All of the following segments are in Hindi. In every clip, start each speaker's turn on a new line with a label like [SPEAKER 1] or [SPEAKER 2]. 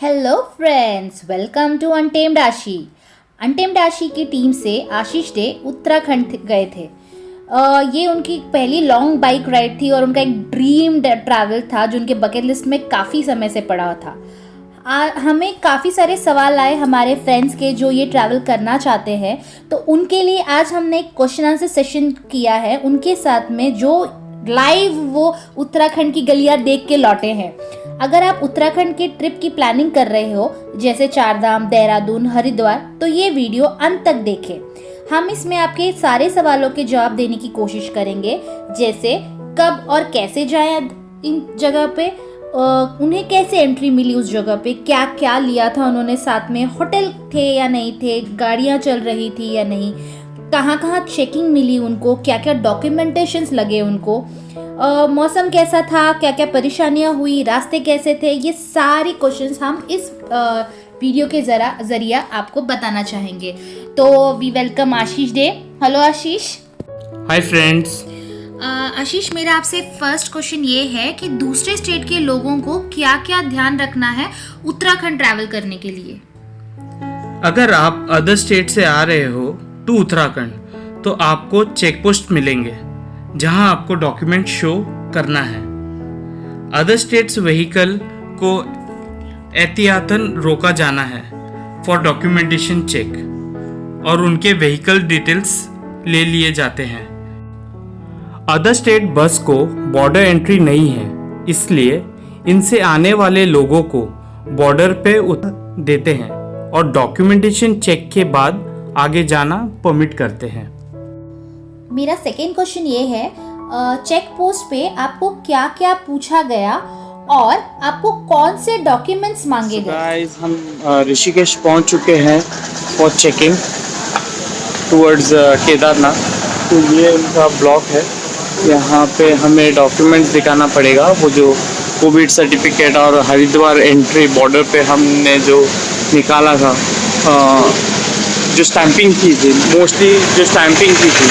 [SPEAKER 1] Hello friends, welcome to untamed Ashi. Untamed Ashi की टीम से आशीष डे उत्तराखंड गए थे। ये उनकी पहली लॉन्ग बाइक राइड थी और उनका एक ड्रीम ट्रैवल था जो उनके बकेट लिस्ट में काफ़ी समय से पड़ा हुआ था। हमें काफ़ी सारे सवाल आए हमारे फ्रेंड्स के जो ये ट्रैवल करना चाहते हैं, तो उनके लिए आज हमने एक क्वेश्चन आंसर सेशन किया है उनके साथ में, जो लाइव वो उत्तराखंड की गलियां देख के लौटे हैं। अगर आप उत्तराखंड के ट्रिप की प्लानिंग कर रहे हो, जैसे चारधाम, देहरादून, हरिद्वार, तो ये वीडियो अंत तक देखें। हम इसमें आपके सारे सवालों के जवाब देने की कोशिश करेंगे, जैसे कब और कैसे जाएं इन जगह पे, उन्हें कैसे एंट्री मिली उस जगह पे, क्या क्या लिया था उन्होंने साथ में, होटल थे या नहीं थे, गाड़ियाँ चल रही थी या नहीं, कहाँ कहाँ चेकिंग मिली उनको, क्या क्या डॉक्यूमेंटेशंस लगे उनको, मौसम कैसा था, क्या क्या परेशानियाँ हुई, रास्ते कैसे थे, ये सारी क्वेश्चंस हम इस वीडियो के जरिए आपको बताना चाहेंगे। तो we welcome Ashish Dey. Hello Ashish.
[SPEAKER 2] Hi friends.
[SPEAKER 1] Ashish, मेरा आपसे फर्स्ट क्वेश्चन ये है कि दूसरे स्टेट के लोगों को क्या क्या ध्यान रखना है उत्तराखंड ट्रैवल करने के लिए?
[SPEAKER 2] अगर आप अदर स्टेट से आ रहे हो टू उत्तराखंड, तो आपको चेक पोस्ट मिलेंगे जहां आपको डॉक्यूमेंट शो करना है। अदर स्टेट्स व्हीकल को एहतियातन रोका जाना है फॉर डॉक्यूमेंटेशन चेक, और उनके व्हीकल डिटेल्स ले लिए जाते हैं। अदर स्टेट बस को बॉर्डर एंट्री नहीं है, इसलिए इनसे आने वाले लोगों को बॉर्डर पे उतार देते हैं और डॉक्यूमेंटेशन चेक के बाद आगे जाना परमिट करते हैं।
[SPEAKER 1] मेरा सेकेंड क्वेश्चन ये है, चेक पोस्ट पे आपको क्या क्या पूछा गया और आपको कौन से डॉक्यूमेंट्स मांगे गए?
[SPEAKER 3] गाइस, हम ऋषिकेश पहुंच चुके हैं फॉर चेकिंग टूवर्ड्स केदारनाथ। तो ये उनका ब्लॉक है, यहाँ पे हमें डॉक्यूमेंट्स दिखाना पड़ेगा, वो जो कोविड सर्टिफिकेट और हरिद्वार एंट्री बॉर्डर पे हमने जो निकाला था, जो स्टैंपिंग की थी, मोस्टली जो स्टैंपिंग की थी,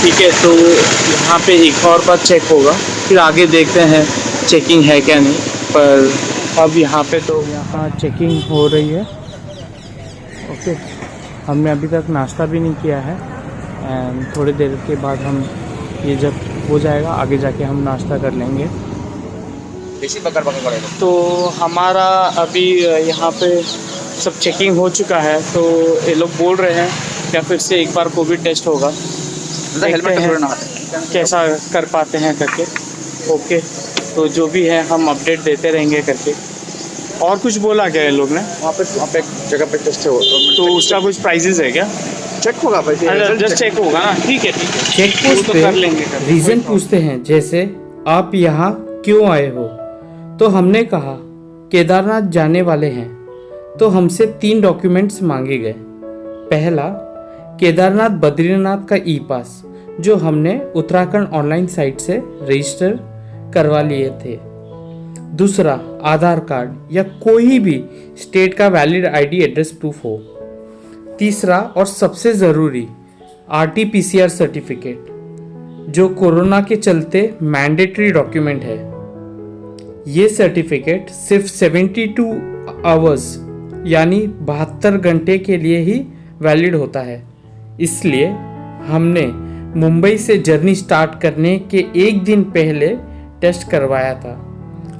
[SPEAKER 3] ठीक है। तो यहाँ पे एक और बार चेक होगा, फिर आगे देखते हैं चेकिंग है क्या नहीं। पर अब यहाँ पे तो यहाँ चेकिंग हो रही है। ओके, हमने अभी तक नाश्ता भी नहीं किया है एंड थोड़ी देर के बाद हम ये जब हो जाएगा आगे जाके हम नाश्ता कर लेंगे। तो हमारा अभी यहाँ पे सब चेकिंग हो चुका है, तो ये लोग बोल रहे हैं क्या फिर से एक बार कोविड टेस्ट होगा, कैसा कर पाते हैं करके। ओके, तो जो भी है हम अपडेट देते रहेंगे करके। और कुछ बोला क्या ये लोग ने?
[SPEAKER 4] वहाँ पे एक जगह पे टेस्ट है,
[SPEAKER 3] तो उसका कुछ प्राइजेस है क्या?
[SPEAKER 4] चेक होगा भाई,
[SPEAKER 3] जस्ट चेक होगा ना? ठीक है, ठीक है।
[SPEAKER 2] चेक पोस्ट
[SPEAKER 3] तो
[SPEAKER 2] पे
[SPEAKER 3] कर लेंगे
[SPEAKER 2] रीजन पूछते हैं, जैसे आप यहाँ क्यों आए हो? तो हमने कहा केदारनाथ जाने वाले हैं, तो हमसे 3 डॉक्यूमेंट्स मांगे गए। पहला, केदारनाथ बद्रीनाथ का ई पास, जो हमने उत्तराखंड ऑनलाइन साइट से रजिस्टर करवा लिए थे। दूसरा, आधार कार्ड या कोई भी स्टेट का वैलिड आईडी एड्रेस प्रूफ हो। तीसरा और सबसे ज़रूरी, RT-PCR सर्टिफिकेट, जो कोरोना के चलते मैंडेटरी डॉक्यूमेंट है। ये सर्टिफिकेट सिर्फ 72 आवर्स यानी 72 घंटे के लिए ही वैलिड होता है। इसलिए हमने मुंबई से जर्नी स्टार्ट करने के एक दिन पहले टेस्ट करवाया था।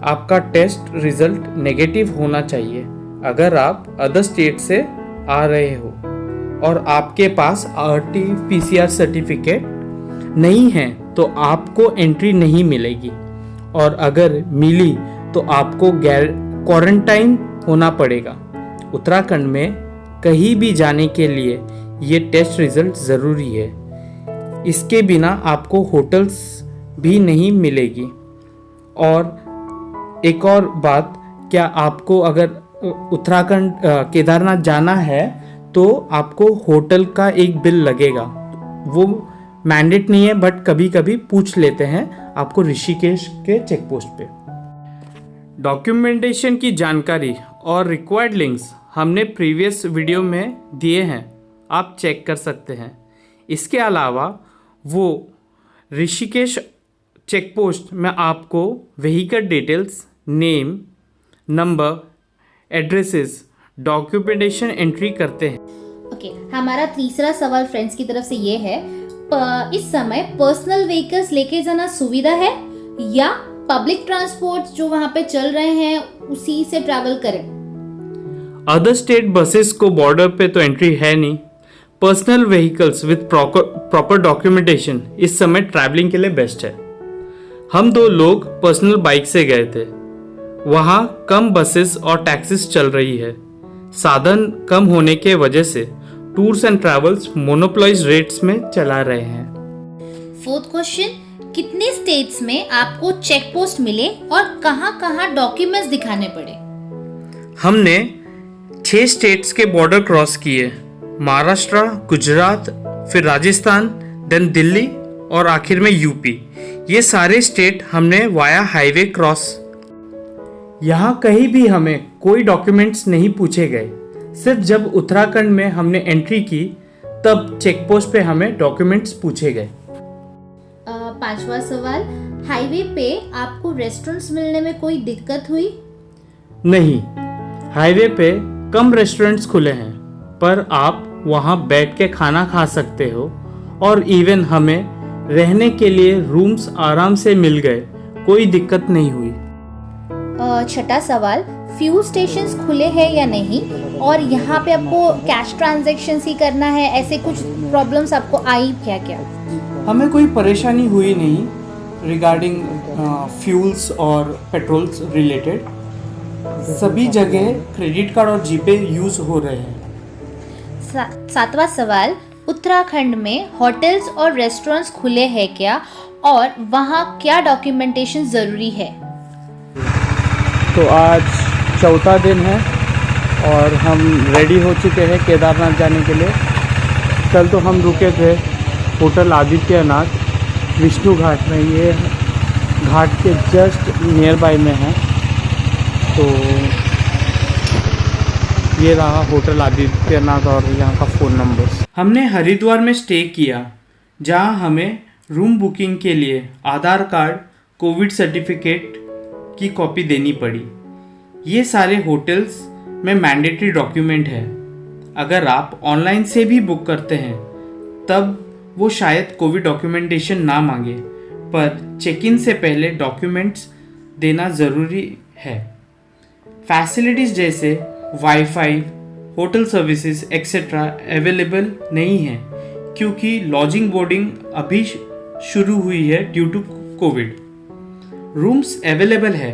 [SPEAKER 2] आपका टेस्ट रिजल्ट नेगेटिव होना चाहिए अगर आप अदर स्टेट से आ रहे हो और आपके पास RT-PCR सर्टिफिकेट नहीं है तो आपको एंट्री नहीं मिलेगी, और अगर मिली तो आपको क्वारंटाइन होना पड़ेगा। उत्तराखंड में कहीं भी जाने के लिए ये टेस्ट रिजल्ट ज़रूरी है। इसके बिना आपको होटल्स भी नहीं मिलेगी। और एक और बात, क्या आपको अगर उत्तराखंड केदारनाथ जाना है तो आपको होटल का एक बिल लगेगा। वो मैंडेट नहीं है, बट कभी कभी पूछ लेते हैं आपको ऋषिकेश के चेक पोस्ट पे। डॉक्यूमेंटेशन की जानकारी और रिक्वायर्ड लिंक्स हमने प्रीवियस वीडियो में दिए हैं, आप चेक कर सकते हैं। इसके अलावा वो ऋषिकेश चेक पोस्ट में आपको vehicle details, name, number, addresses documentation entry करते हैं।
[SPEAKER 1] ओके, हमारा तीसरा सवाल फ्रेंड्स की तरफ से ये है, इस समय पर्सनल व्हीकल्स लेके जाना सुविधा है या पब्लिक ट्रांसपोर्ट जो वहां पे चल रहे हैं उसी से ट्रैवल करें?
[SPEAKER 2] अदर स्टेट बसेस को बॉर्डर पे तो एंट्री है नहीं। Personal vehicles with proper documentation इस समय ट्रैवलिंग के लिए बेस्ट है। हम 2 लोग पर्सनल बाइक से गए थे। वहाँ कम बसेस और टैक्सीज चल रही है। साधन कम होने के वजह से tours and travels monopolised rates में चला रहे हैं।
[SPEAKER 1] फोर्थ क्वेश्चन, कितने स्टेट्स में आपको चेक पोस्ट मिले और कहाँ-कहाँ डॉक्यूमेंट्स दिखाने पड़े?
[SPEAKER 2] हमने 6 स्टेट्स के बॉर्डर क्रॉस किए, महाराष्ट्र, गुजरात, फिर राजस्थान, देन दिल्ली और आखिर में यूपी। ये सारे स्टेट हमने वाया हाईवे क्रॉस। यहाँ कहीं भी हमें कोई डॉक्यूमेंट्स नहीं पूछे गए। सिर्फ जब उत्तराखंड में हमने एंट्री की तब चेक पोस्ट पे हमें डॉक्यूमेंट्स पूछे गए।
[SPEAKER 1] 5वां सवाल, हाईवे पे आपको रेस्टोरेंट्स मिलने में कोई दिक्कत हुई?
[SPEAKER 2] नहीं, हाईवे पे कम रेस्टोरेंट्स खुले हैं, पर आप वहाँ बैठ के खाना खा सकते हो और इवन हमें रहने के लिए रूम्स आराम से मिल गए, कोई दिक्कत नहीं हुई।
[SPEAKER 1] 6ठा सवाल, फ्यूल स्टेशंस खुले हैं या नहीं और यहाँ पे आपको कैश ट्रांजैक्शंस ही करना है, ऐसे कुछ प्रॉब्लम्स आपको आई क्या?
[SPEAKER 2] हमें कोई परेशानी हुई नहीं रिगार्डिंग फ्यूल्स और पेट्रोल्स रिलेटेड। सभी जगह क्रेडिट कार्ड और जीपे यूज हो रहे हैं।
[SPEAKER 1] 7वां सवाल, उत्तराखंड में होटल्स और रेस्टोरेंट्स खुले हैं क्या और वहाँ क्या डॉक्यूमेंटेशन ज़रूरी है?
[SPEAKER 3] तो आज चौथा दिन है और हम रेडी हो चुके हैं केदारनाथ जाने के लिए। कल तो हम रुके थे होटल आदित्यनाथ विष्णु घाट में, ये घाट के जस्ट नियर बाय में है। तो ये रहा होटल आदित्यनाथ और यहाँ का फ़ोन नंबर।
[SPEAKER 2] हमने हरिद्वार में स्टे किया, जहाँ हमें रूम बुकिंग के लिए आधार कार्ड, कोविड सर्टिफिकेट की कॉपी देनी पड़ी। ये सारे होटल्स में मैंडेटरी डॉक्यूमेंट है। अगर आप ऑनलाइन से भी बुक करते हैं तब वो शायद कोविड डॉक्यूमेंटेशन ना मांगे, पर चेक इन से पहले डॉक्यूमेंट्स देना ज़रूरी है। फैसिलिटीज़ जैसे wifi, hotel services etcetera available नहीं है क्योंकि लॉजिंग बोर्डिंग अभी शुरू हुई है due to Covid. Rooms available है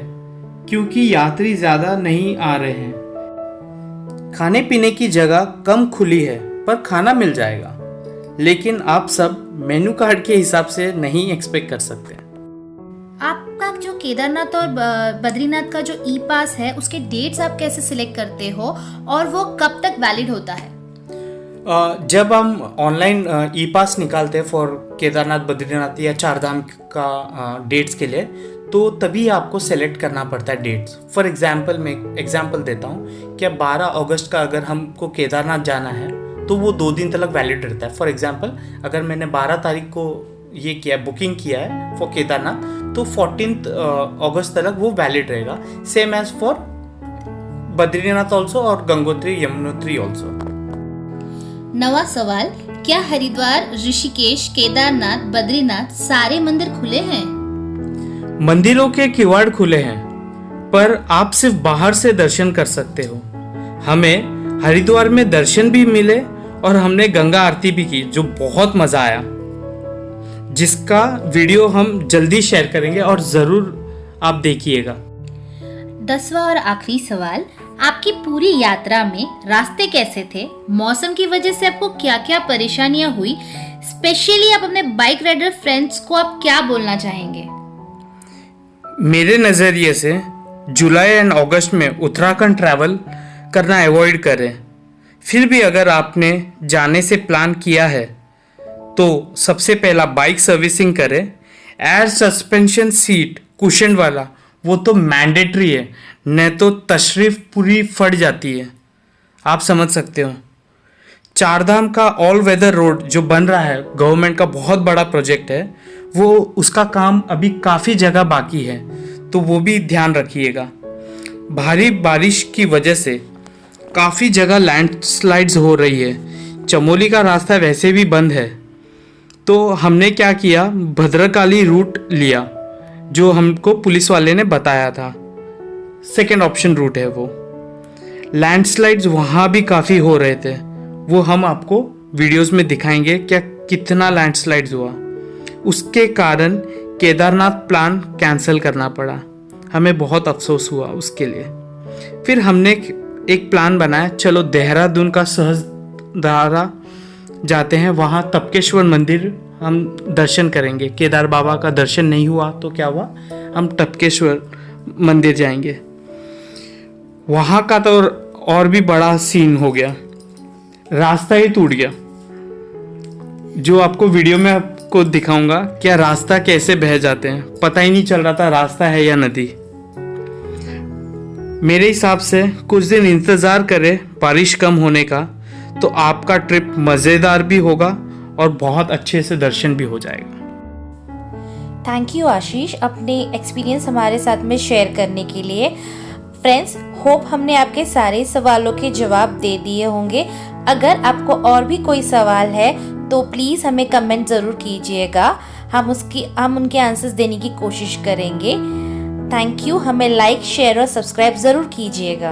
[SPEAKER 2] क्योंकि यात्री ज़्यादा नहीं आ रहे हैं। खाने पीने की जगह कम खुली है पर खाना मिल जाएगा, लेकिन आप सब मेनू कार्ड के हिसाब से नहीं एक्सपेक्ट कर सकते।
[SPEAKER 1] आपका जो केदारनाथ और बद्रीनाथ का जो ई पास है उसके डेट्स आप कैसे सिलेक्ट करते हो और वो कब तक वैलिड होता है?
[SPEAKER 2] जब हम ऑनलाइन ई पास निकालते हैं फॉर केदारनाथ, बद्रीनाथ या चारधाम का डेट्स के लिए, तो तभी आपको सेलेक्ट करना पड़ता है डेट्स। फॉर एग्जांपल मैं एग्जांपल देता हूँ कि 12 अगस्त का अगर हमको केदारनाथ जाना है तो वो 2 दिन तक वैलिड रहता है। फॉर एग्जांपल अगर मैंने 12 तारीख को ये किया, बुकिंग किया है फॉर केदारनाथ, तो 14 अगस्त तक वो वैलिड रहेगा। Same as for Badrinath also और गंगोत्री यमुनोत्री ऑल्सो।
[SPEAKER 1] 9वां सवाल, क्या हरिद्वार, ऋषिकेश, केदारनाथ, बद्रीनाथ सारे मंदिर खुले हैं?
[SPEAKER 2] मंदिरों के किवाड़ खुले हैं, पर आप सिर्फ बाहर से दर्शन कर सकते हो। हमें हरिद्वार में दर्शन भी मिले और हमने गंगा आरती भी की, जो बहुत मजा आया, जिसका वीडियो हम जल्दी शेयर करेंगे और जरूर आप देखिएगा।
[SPEAKER 1] 10वां और आखिरी सवाल, आपकी पूरी यात्रा में रास्ते कैसे थे? मौसम की वजह से आपको क्या क्या परेशानियां हुई? स्पेशली आप अपने बाइक राइडर फ्रेंड्स को आप क्या बोलना चाहेंगे?
[SPEAKER 2] मेरे नज़रिए से जुलाई एंड अगस्त में उत्तराखंड ट्रैवल करना अवॉइड करें। फिर भी अगर आपने जाने से प्लान किया है तो सबसे पहला बाइक सर्विसिंग करें। एयर सस्पेंशन सीट कुशन वाला वो तो मैंडेटरी है, नहीं तो तशरीफ पूरी फट जाती है, आप समझ सकते हो। चारधाम का ऑल वेदर रोड जो बन रहा है, गवर्नमेंट का बहुत बड़ा प्रोजेक्ट है, वो उसका काम अभी काफ़ी जगह बाकी है, तो वो भी ध्यान रखिएगा। भारी बारिश की वजह से काफ़ी जगह लैंडस्लाइड्स हो रही है। चमोली का रास्ता वैसे भी बंद है, तो हमने क्या किया, भद्रकाली रूट लिया जो हमको पुलिस वाले ने बताया था। सेकेंड ऑप्शन रूट है वो। लैंडस्लाइड्स वहाँ भी काफ़ी हो रहे थे, वो हम आपको वीडियोस में दिखाएंगे क्या कितना लैंडस्लाइड्स हुआ। उसके कारण केदारनाथ प्लान कैंसिल करना पड़ा, हमें बहुत अफसोस हुआ उसके लिए। फिर हमने एक प्लान बनाया, चलो देहरादून का सहस्त्रधारा जाते हैं, वहाँ तपकेश्वर मंदिर हम दर्शन करेंगे। केदार बाबा का दर्शन नहीं हुआ तो क्या हुआ, हम तपकेश्वर मंदिर जाएंगे। वहाँ का तो और भी बड़ा सीन हो गया, रास्ता ही टूट गया। जो आपको वीडियो में आपको दिखाऊंगा क्या रास्ता कैसे बह जाते हैं, पता ही नहीं चल रहा था रास्ता है या नदी। मेरे हिसाब से कुछ दिन इंतज़ार करें बारिश कम होने का, तो आपका ट्रिप मज़ेदार भी होगा और बहुत अच्छे से दर्शन भी हो जाएगा।
[SPEAKER 1] थैंक यू आशीष अपने एक्सपीरियंस हमारे साथ में शेयर करने के लिए। फ्रेंड्स, होप हमने आपके सारे सवालों के जवाब दे दिए होंगे। अगर आपको और भी कोई सवाल है तो प्लीज़ हमें कमेंट ज़रूर कीजिएगा, हम उनके आंसर्स देने की कोशिश करेंगे। Thank you. हमें लाइक, शेयर और सब्सक्राइब ज़रूर कीजिएगा।